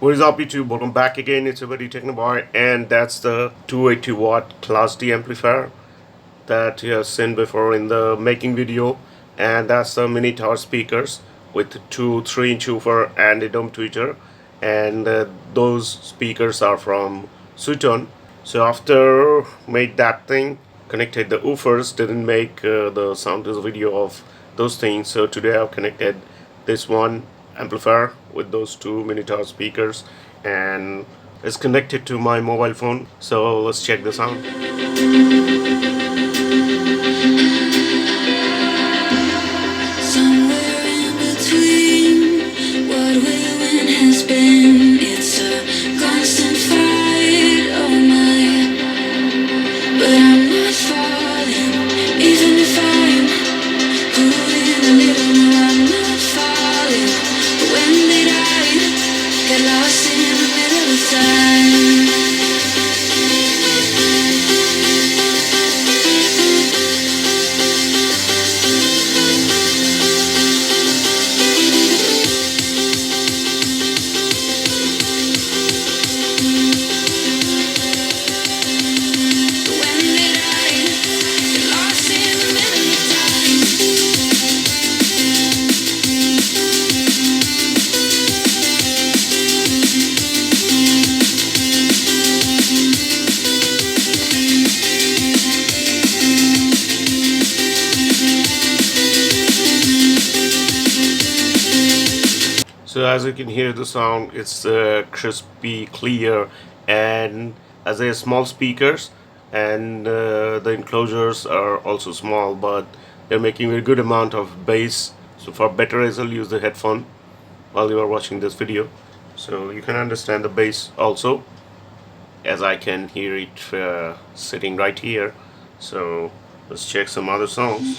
What is up YouTube? Welcome back again. It's a very technoboy, and that's the 280 watt Class D amplifier that you have seen before in the making video, and that's the mini tower speakers with 3-inch woofer and a dome tweeter, and those speakers are from Sutton. So after made that thing, connected the woofers, didn't make the sound test video of those things. So today I've connected this one amplifier with those two mini tower speakers, and it's connected to my mobile phone. So let's check the sound. Somewhere in between what will and has been, it's a constant fight, oh my. But I'm not falling, even if I'm cooling a little. No, I'm not falling. But when did I get lost in the middle of time? So as you can hear the sound, it's crispy, clear, and as they are small speakers, and the enclosures are also small, but they're making a good amount of bass. So for better result, use the headphone while you are watching this video, so you can understand the bass also, as I can hear it sitting right here. So let's check some other songs.